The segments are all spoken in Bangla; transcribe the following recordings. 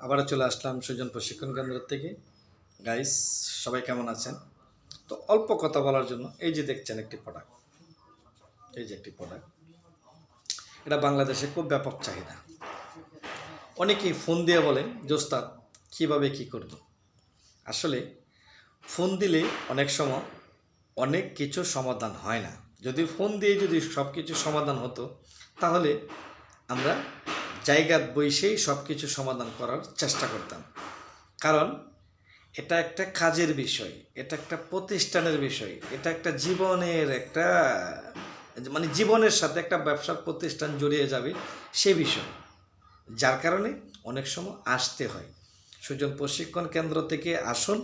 আবারও চলে আসলাম সুজন প্রশিক্ষণ কেন্দ্র থেকে। গাইস, সবাই কেমন আছেন? তো অল্প কথা বলার জন্য এই যে দেখছেন একটি প্রোডাক্ট, এই যে একটি প্রোডাক্ট, এটা বাংলাদেশে খুব ব্যাপক চাহিদা। অনেকেই ফোন দিয়ে বলে যে ওস্তাদ কীভাবে কী করব। আসলে ফোন দিলে অনেক সময় অনেক কিছু সমাধান হয় না। যদি ফোন দিয়ে যদি সব কিছু সমাধান হতো তাহলে আমরা জায়গার বসেই সব কিছু সমাধান করার চেষ্টা করতাম। কারণ এটা একটা কাজের বিষয়, এটা একটা প্রতিষ্ঠানের বিষয়, এটা একটা জীবনের একটা জীবনের সাথে একটা ব্যবসার প্রতিষ্ঠান জড়িয়ে যাবে সে বিষয়। যার কারণে অনেক সময় আসতে হয়। সুজন প্রশিক্ষণ কেন্দ্র থেকে আসুন,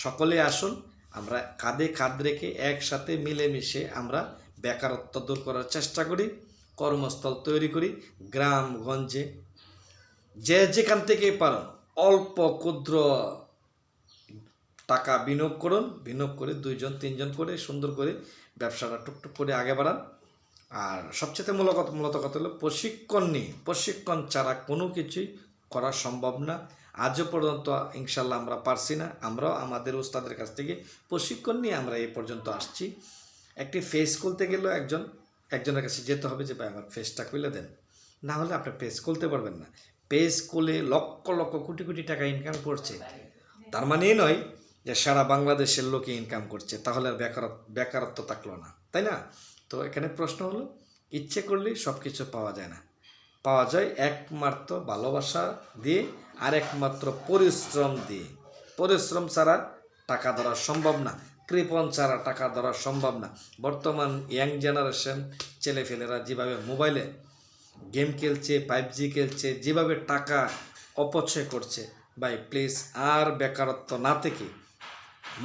সকলে আসুন, আমরা কাঁধে কাঁধ রেখে একসাথে মিলেমিশে আমরা বেকারত্ব দূর করার চেষ্টা করি, কর্মস্থল তৈরি করি। গ্রামগঞ্জে যে যেখান থেকে পারেন অল্প ক্ষুদ্র টাকা বিনিয়োগ করুন, বিনিয়োগ করে 2 জন 3 জন করে সুন্দর করে ব্যবসাটা টুকটুক করে আগে বাড়ান। আর সবচেয়ে মূলত কথা হলো প্রশিক্ষণ নিয়ে, প্রশিক্ষণ ছাড়া কোনো কিছুই করা সম্ভব না। আজও পর্যন্ত ইনশাল্লাহ আমরা পারছি না। আমরাও আমাদের ওস্তাদের কাছ থেকে প্রশিক্ষণ নিয়ে আমরা এই পর্যন্ত আসছি। একটি ফেস খুলতে গেলেও একজনের কাছে যেতে হবে যে ভাই আমার ফেসটা খুলে দেন, না হলে আপনি পেজ খুলতে পারবেন না। পেজ খুলে লক্ষ লক্ষ কোটি কোটি টাকা ইনকাম করছে, তার মানে এই নয় যে সারা বাংলাদেশের লোকে ইনকাম করছে, তাহলে আর বেকারত্ব থাকলো না, তাই না? তো এখানে প্রশ্ন হলো, ইচ্ছে করলেই সব কিছু পাওয়া যায় না। পাওয়া যায় একমাত্র ভালোবাসা দিয়ে আর একমাত্র পরিশ্রম দিয়ে। পরিশ্রম ছাড়া টাকা ধরা সম্ভব না, কৃপণ ছাড়া টাকা ধরা সম্ভব না। বর্তমান ইয়াং জেনারেশন ছেলেফেলেরা যেভাবে মোবাইলে গেম খেলছে, 5G খেলছে, যেভাবে টাকা অপচয় করছে, ভাই প্লিজ আর বেকারত্ব না থেকে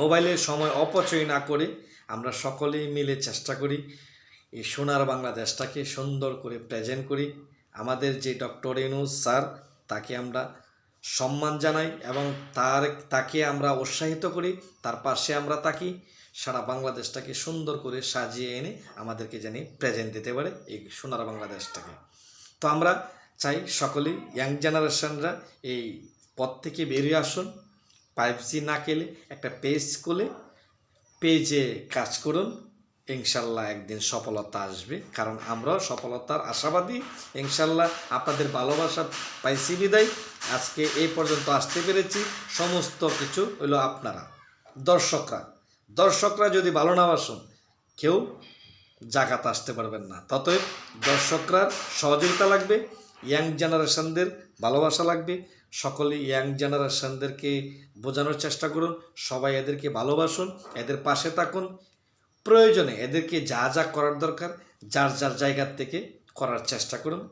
মোবাইলে সময় অপচয় না করে আমরা সকলেই মিলে চেষ্টা করি এই সোনার বাংলাদেশটাকে সুন্দর করে প্রেজেন্ট করি। আমাদের যে ডক্টর ইউনূস স্যার, তাকে আমরা সম্মান জানাই এবং তাকে আমরা উৎসাহিত করি, তার পাশে আমরা থাকি। সারা বাংলাদেশটাকে সুন্দর করে সাজিয়ে এনে আমাদেরকে জানি প্রেজেন্ট দিতে পারে এই সোনার বাংলাদেশটাকে। তো আমরা চাই সকলেই ইয়াং জেনারেশনরা এই পথ থেকে বেরিয়ে আসুন। 5G না খেলে একটা পেজ খুলে পেজে কাজ করুন, ইনশাল্লাহ একদিন সফলতা আসবে। কারণ আমরাও সফলতার আশাবাদী। ইনশাল্লাহ আপনাদের ভালোবাসা পাইছি বিদায় আজকে এই পর্যন্ত আসতে পেরেছি। সমস্ত কিছু হলো আপনারা দর্শকরা যদি ভালো না বাসুন কেউ জাগাতে আসতে পারবেন না। ততএব দর্শকরা সহযোগিতা লাগবে, ইয়াং জেনারেশনদের ভালোবাসা লাগবে। সকলেই ইয়াং জেনারেশনদেরকে বোঝানোর চেষ্টা করুন, সবাই এদেরকে ভালোবাসুন, এদের পাশে থাকুন। প্রয়োজনে এদেরকে যা যা করার দরকার যার যার জায়গার থেকে করার চেষ্টা করুন।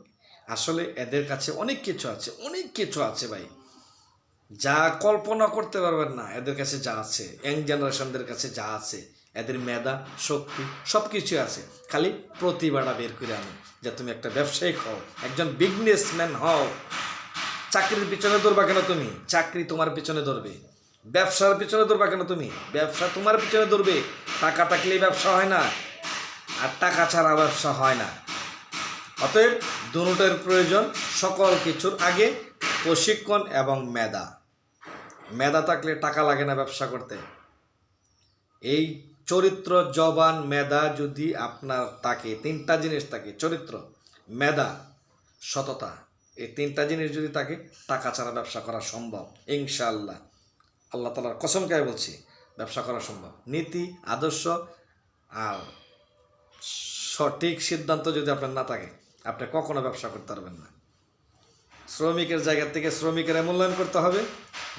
আসলে এদের কাছে অনেক কিছু আছে ভাই, যা কল্পনা করতে পারবেন না। এদের কাছে যা আছে, ইয়াং জেনারেশনদের কাছে যা আছে, এদের মেধা শক্তি সব কিছু আছে। খালি প্রতিভাটা বের করে আনো যে তুমি একটা ব্যবসায়িক হও, একজন বিজনেসম্যান হও। চাকরির পিছনে দৌড়বা কেন তুমি? চাকরি তোমার পিছনে দৌড়বে। ব্যবসার পিছনে দৌড়বা কেন তুমি? ব্যবসা তোমার পিছনে দৌড়বে। টাকা থাকলেই ব্যবসা হয় না, আর টাকা ছাড়া ব্যবসা হয় না। অতএব দুটোর প্রয়োজন। সকল কিছুর আগে প্রশিক্ষণ এবং মেধা থাকলে টাকা লাগে না ব্যবসা করতে। এই চরিত্র, জবান, মেধা যদি আপনার থাকে, 3টা জিনিস থাকে, চরিত্র, মেধা, সততা, এই 3টা জিনিস যদি থাকে, টাকা ছাড়া ব্যবসা করা সম্ভব ইনশাআল্লাহ। আল্লাহ তাআলার কসম করে বলছি, ব্যবসা করা সম্ভব। নীতি, আদর্শ আর সঠিক সিদ্ধান্ত যদি আপনার না থাকে, আপনি কখনো ব্যবসা করতে পারবেন না। শ্রমিকের জায়গা থেকে শ্রমিকের মূল্যায়ন করতে হবে,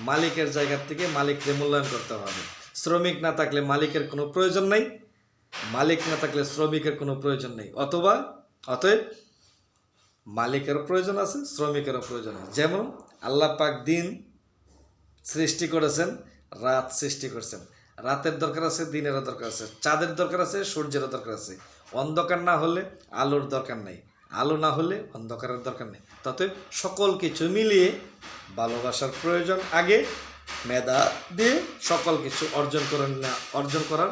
মালিকের জায়গা থেকে মালিককে মূল্যায়ন করতে হবে। শ্রমিক না থাকলে মালিকের কোনো প্রয়োজন নেই, মালিক না থাকলে শ্রমিকের কোনো প্রয়োজন নেই। অতএব মালিকেরও প্রয়োজন আছে, শ্রমিকেরও প্রয়োজন আছে। যেমন আল্লাহ পাক দিন সৃষ্টি করেছেন, রাত সৃষ্টি করেছেন। রাতের দরকার আছে, দিনেরও দরকার আছে, চাঁদের দরকার আছে, সূর্যেরও দরকার আছে। অন্ধকার না হলে আলোর দরকার নেই, আলো না হলে অন্ধকারের দরকার নেই। ততএব সকল কিছু মিলিয়ে ভালোবাসার প্রয়োজন আগে, মেধা দিয়ে সকল কিছু অর্জন করার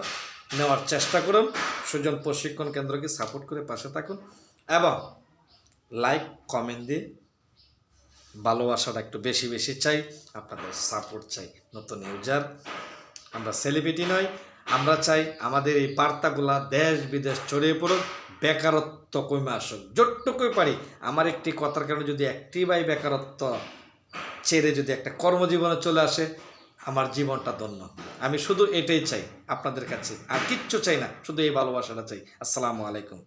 নেওয়ার চেষ্টা করুন। সুজন প্রশিক্ষণ কেন্দ্রকে সাপোর্ট করে পাশে থাকুন এবং লাইক কমেন্ট দিয়ে ভালোবাসাটা একটু বেশি বেশি চাই, আপনাদের সাপোর্ট চাই। নতুন ইউজার, আমরা সেলিব্রিটি নই, আমরা চাই আমাদের এই বার্তাগুলা দেশ বিদেশ ছড়িয়ে পড়ুক, বেকারত্ব কমে আসুক যতটুকুই পারি। আমার একটি কথার কারণে যদি একটি ভাই বেকারত্ব ছেড়ে যদি একটা কর্মজীবনে চলে আসে, আমার জীবনটা ধন্য। আমি শুধু এটাই চাই আপনাদের কাছে, আর কিচ্ছু চাই না, শুধু এই ভালোবাসাটা চাই। আসসালামু আলাইকুম।